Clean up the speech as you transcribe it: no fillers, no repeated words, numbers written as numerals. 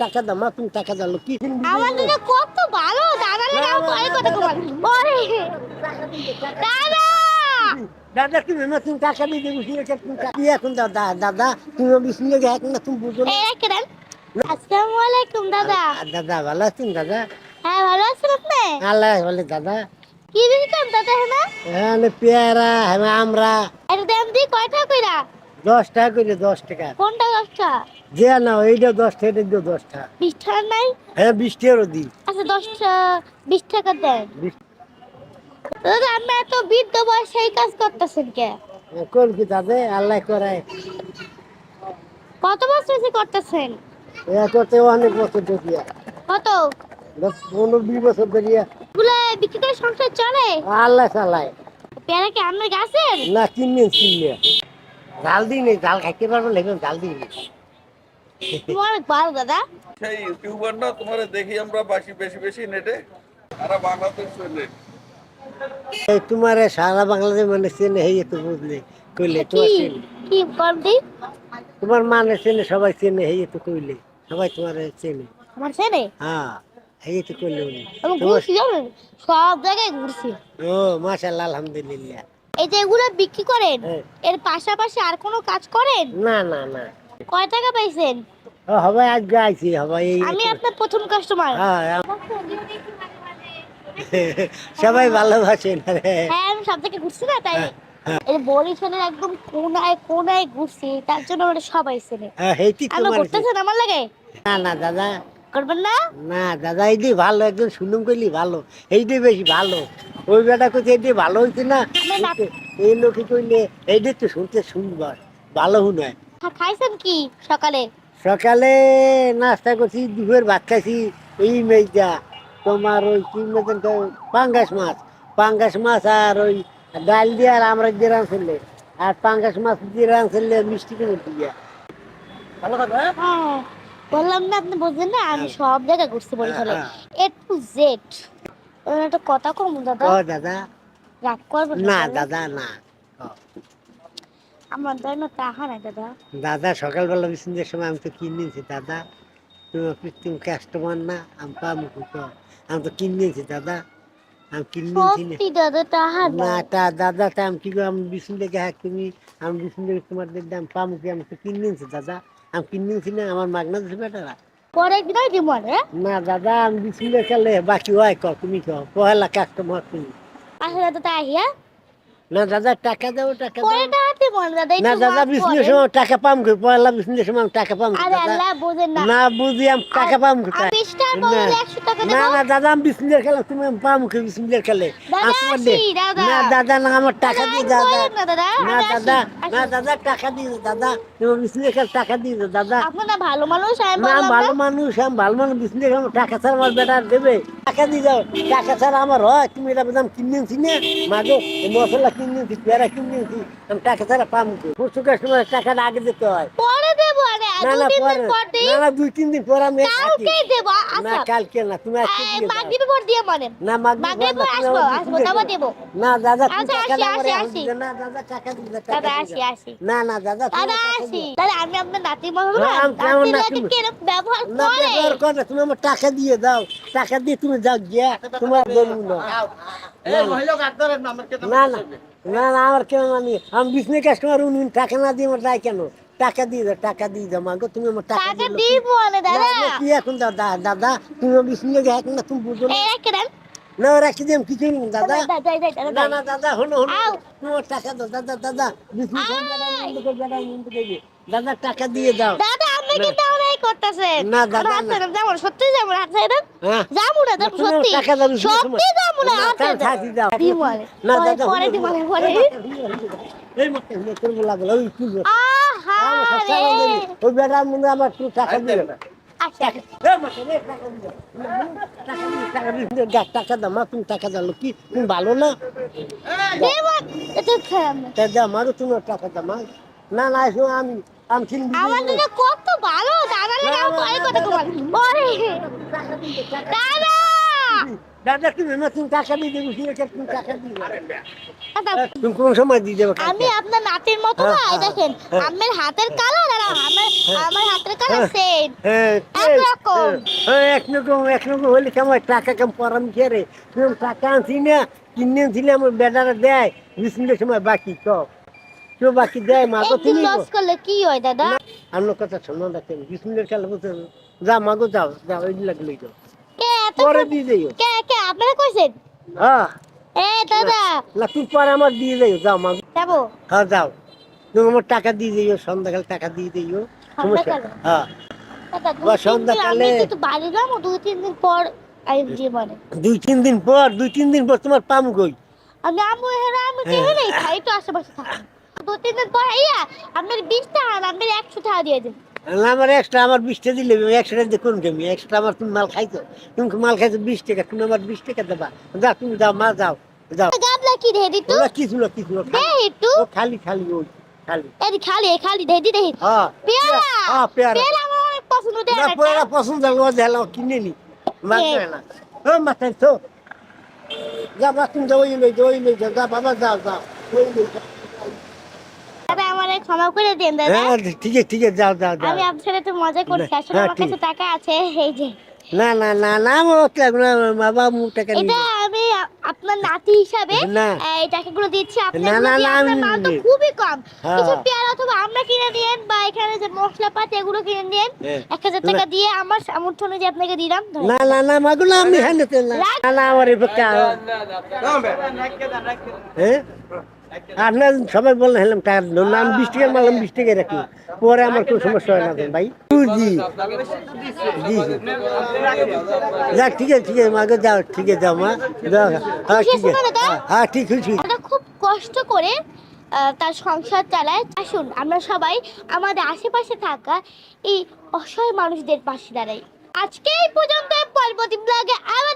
টাকা দাও মা, তুমি টাকা দাও কি আমাদের কত ভালো দাদা লাগাও করে কত কমাল ওরে দাদা দাদা তুমি নতুন টাকা দিয়ে দেবো কি এখন দাদা দাদা তুমি বিষ্ণু এখন না তুমি বুঝো না। এই কেন আসসালামু আলাইকুম দাদা। দাদা ভালো আছেন দাদা? হ্যাঁ ভালো আছেন আপনি? আল্লাহ বলে দাদা কি দিছেন দাদা হ্যাঁ পেয়ারা হ্যাঁ আমরা এর দাম দি কয়টা কইরা? 10 টাকা করে 10 টাকা কোনটা 10টা? যে না এইটা 10 টাকা এটা দিও 10 টাকা 20 টাকা নাই? হ্যাঁ 20 টাকারও দিই। আচ্ছা 10টা 20 টাকা দেন। দাদা আপনি এত বৃদ্ধ বয়সে এই কাজ করতেছেন কে? কোন কি দাদা আল্লাহ করায় কত বছর ধরে করতেছেন? করতে অনেক বছর ধরিয়া কত? 15-20 বছর ধরিয়া গুলা বিক্রি করে সংসার চলে? আল্লাহ চালায়। পেয়ারা কি আপনার গাছের? না কিনে জাল দিই নেই, জাল খাইতে পারবো না জাল দিই নেই। তোমার ভালো দাদা। সেই ইউটিউবার না তোমারে দেখি আমরা বেশি বেশি নেটে সারা বাংলাদেশ চলে। এই তোমার সারা বাংলাদেশ মানে চেনে হেই তো বুঝলে কইলে কি তোমার চেনে কি করবি? তোমার মানে চেনে সবাই চেনে হেই তো কইলে সবাই তোমার চেনে। আমার ছেলে হ্যাঁ হেই তো কইলে উনি আমি তোমার ঘুরছি জানেন, সব জায়গায় ঘুরছি। ও মাশাআল্লাহ আলহামদুলিল্লাহ। এই যে এগুলো বিক্রি করেন হ্যাঁ। এর পাশাপাশি আর কোনো কাজ করেন? না না না কয় টাকা পাইছেন? ও হবে আজ গাইছি হবে এই আমি আপনার প্রথম কাস্টমার। হ্যাঁ সবাই ভালোবাসেন হ্যাঁ আমি সব জায়গায় ঘুরছি না তাই। হ্যাঁ, এই বরিশালের একদম কোনায় কোনায় ঘুরছি তার জন্য ওরা সবাই চেনে। হ্যাঁ হেইটি আমি তোমার ঘুরতেছেন আমার লাগে না না দাদা করবেন না? না দাদা এইটাই ভালো একজন শুনুন করলি ভালো এইটাই বেশি ভালো। ওই বেটা করছে এইটাই ভালো হইছে না এই লোকে কইলে এইটাই তো শুনতে শুনবার ভালো হুনায়। খাইছেন কি সকালে? সকালে নাস্তা করছি, দুপুরের ভাত খাইছি এই মেজা তোমার ওই কি মতন পাঙ্গাস মাছ আর ওই ডাল দিয়ে আর আমরা দিয়ে রাঁধছিলে আর পাঙ্গাস মাছ দিয়ে রাঁধছিলে মিষ্টি করে দিয়া ভালো থাকবে। হ্যাঁ বললাম না আপনি বুঝলেন না আমি সব জায়গায় ঘুরছি বরিশালে এ টু জেড। একটা কথা কম দাদা, ও দাদা রাগ করবেন না না দাদা না আমার দয় না টাকা নাই দাদা। দাদা সকালবেলা বিসিনের সময় আমি তো কিনেছি দাদা, তুমি কাস্টমার না আমি পাবো তো আমি তো কিনেছি দাদা আমি কিনেছি না সত্যি দাদা টাকা না নাই। তা দাদা তা আমি কি আমি বিসিন দেখে হ্যাঁ তুমি আমি বিসিন দেখে তোমার দাম পাবো কি আমি তো কিনেছি দাদা আমি কিনেছি না আমার মাগনা দিচ্ছে বেটারা। পরে দিনই দিব রে। না দাদা আমি বিসিন দেখে বাকি হয় ক তুমি কো পহেলা কাস্টমার তুমি। আচ্ছা দাদা তাই হ্যাঁ না দাদা টাকা দাও টাকা পরে দাও। টাকা দিব না দাদা না একটু দাদা মাফ বিসিনের করেন। সময় টাকা পাম কি পহেলা বিসিনের সময় আমি টাকা পাম আরে দাদা আল্লাহ বুঝেন না। না বুঝি আমি টাকা পাম আমি কোথায় 20 টাকা বদলে 100 টাকা না দেব। না দাদা আমি বিসমিল্লাহ খেলা তুমি পাম কি বিসমিল্লাহ খেলে দাদা আসি দাদা। না দাদা না আমার টাকা দাদা, দিয়ে আমি দাদা বলেন না দাদা। না আমি আসি, দাদা না আসি। দাদা টাকা দিয়ে দাদা তুমি বিসমিল্লাহ খেলে টাকা দিয়ে দাদা। আপনি না ভালো মানুষ আমি না বললাম ভালো না। মানুষ আমি ভালো মানুষ বিসমিল্লাহ খেলে টাকা ছাড়া আমার বেটা আর দেবে টাকা দিয়ে যাও টাকা ছাড়া আমার হয় তুমি এটা দাম কিনেছি না মাগো মশলা কিনেছি পেয়ারা কিনেছি আমি টাকা ছাড়া পাম কি পরশু কাস্টমার টাকাটা আগে দিতে হয়। পরে দেব আরে না না 2-3 পরে দিন পর দিই। না না 2-3 দিন পর আমি কালকে দেব না আচ্ছা কালকে না তুমি আজকে দিয়ে দাও। মাগরিব পর দিয়ে মানে না মাগরিব পর আসবো আসবো দাবা দেব। না দাদা তুমি আচ্ছা, টাকা আসি, দাও আমারে, আসি, আমি আসি। দিতে না দাদা টাকা দিতে দাদা টাকা আসি দিতে আসি না না দাদা তুমি দাদা টাকা আসি দিও। দাদা আমি আপনার নাতি মহল না আমি কেমন নাতি নাতি লাগে কেরকম ব্যবহার না করে ব্যবহার করে তুমি আমার টাকা দিয়ে দাও টাকা দিয়ে তুমি যাও গিয়া তোমার বলবো না না না না না আমার কেন মানি আমি বিজনেস কাস্টমার উনি টাকা না দিয়ে আমার যায় কেন টাকা দিয়ে দাও টাকা দিয়ে দাও মাগো তুমি আমার টাকা টাকা দিয়ে দিব মানে দাদা কি এখন দাদা দাদা তুমি বিজনেস এখন না তুমি বুঝো না এই রাখেন না রাখি দিম কি করবো দাদা যাই যাই না দাদা না দাদা হলো হলো আউ। তোমার টাকা দাও দাদা দাদা দাদা টাকা দিয়ে দাও দাদা আপনি কিন্তু অনেক করতেছেন না, দাদা, হাত না। ছেড়ে যাবো সত্যি যাবো হাত ছেড়ে হ্যাঁ যাবো না যাবো তুমি সত্যি টাকা দাও বিজনেস সত্যি যাবো না হাত ছেড়ে ছাড়ি দাও দিব মানে না দাদা পরে দিব মানে পরে এই মতে তোর বলা বলা ওই কি আহা রে ওই বেটা মনে আমার একটু টাকা দিবে না আচ্ছা টাকা দাও মা তুমি টাকা দাও কি তুমি ভালো না দেব এটা খারাপ না তা দাও মারো তুমি টাকা দাও মা না না এসো আমি আমি কিনবি আমাদের তো কত ভালো দাদা লাগাও করে কত কমাল ওরে দাদা দাদা তুমি নতুন টাকা দিয়ে দেবো তুমি টাকা দিয়ে দাদা, তুমি কোন সময় দিয়ে দেবো আমি আপনার নাতির মতো না, এই দেখেন আমার হাতের কালার আর আমার হাতের কালার সেম, একরকম। একরকম হলে কেমন টাকা কেমন পরামর্শ রে তুমি টাকা আনছি না কিনে আনছিলে আমার বেটারা দেয় বিস্কুটের সময় বাকি কেউ বাকি দেয় মাগো একদিন তুমি লস করলে কি হয় দাদা? আমার কথা শোনো দেখেন বিস্কুটের খেলা বলতে যা মাগো যাও যাও এই লাগলেই তো কে এত পরে দিয়ে যাইও কে আপনারা কইছেন? হ্যাঁ এ দাদা, না তুমি পরে আমার দিয়ে যাইও যাও মাগো যাবো হ্যাঁ যাও তুমি আমার টাকা দিয়ে যাইও সন্ধ্যাকালে টাকা দিয়ে যাইও সমস্যা সন্ধ্যাকালে? হ্যাঁ দাদা, বা 2-3 দিন সন্ধ্যাকালে- আমি একটু বাড়ি যাবো, 2-3 দিন পর আইম জীবনে 2-3 দিন পর তোমার পাম কই আমি আমু হেরা আমি কে হেরে খাই তো আশেপাশে থাকি। 2-3 দিন পর আইয়া আপনার 20 টাকা আর আপনার 100 টাকা দিয়ে দেন। না, আমার এক্সট্রা আমার 20 দিলে 100 টাকা দিয়ে কোন কেমি এক্সট্রা আমার তুমি মাল খাইছো তুমি মাল খাইছো 20 টাকা তুমি আমার 20 টাকা দেবা যাও তুমি যাও মা যাও যাও গাবলা কি দে দিত? ওরা কিছু না দে একটু খালি ওই খালি এই খালি দে দি দে। হ্যাঁ পেয়ারা পেয়ারা পেয়ারা আমার অনেক পছন্দ, দে না না পেয়ারা পছন্দ হলো দেখালো কিনে নি মাত্র না ও মাথায় তো যা বা তুমি যাও ওই লই যাও যা বাবা যাও ওই লই যাও। দাদা, আমার ক্ষমা করে দেন দাদা। হ্যাঁ ঠিক আছে যাও আমি আপনার সাথে তো মজা করছি, আসলে হ্যাঁ, আমার ঠিক কাছে টাকা আছে এই যে। না বাবা মুখ টাকা এটা নিয়ে আমি আপনার নাতি হিসাবে না। এই টাকাগুলো দিচ্ছি আপনার। না, আমি মাল তো নিবো। খুবই কম, হ্যাঁ। কিছু পেয়ারা অথবা আমরা কিনে নিয়েন বা এখানে যে মশলাপাতি এগুলো কিনে নিয়েন। হ্যাঁ। 1000 টাকা দিয়ে আমার সামর্থ্য অনুযায়ী আপনাকে দিলাম। না মাগুলো আমি হ্যাঁ নিতে না আমার এই পক্ষে হ্যাঁ আপনার সবাই বললেন হেলাম টাকা না আমি 20 টাকা মারলাম 20 টাকা রাখি পরে আমার কোনো সমস্যা হয় না তো ভাই জি যাক ঠিক আছে মাকে যাও ঠিক আছে যাও মা যাও হ্যাঁ ঠিক আছে হ্যাঁ ঠিক আছে এটা খুব কষ্ট করে তার সংসার চালায়। আসুন আমরা সবাই আমাদের আশেপাশে থাকা এই অসহায় মানুষদের পাশে দাঁড়াই। আজকে এই পর্যন্ত, পরবর্তী ব্লগে আবার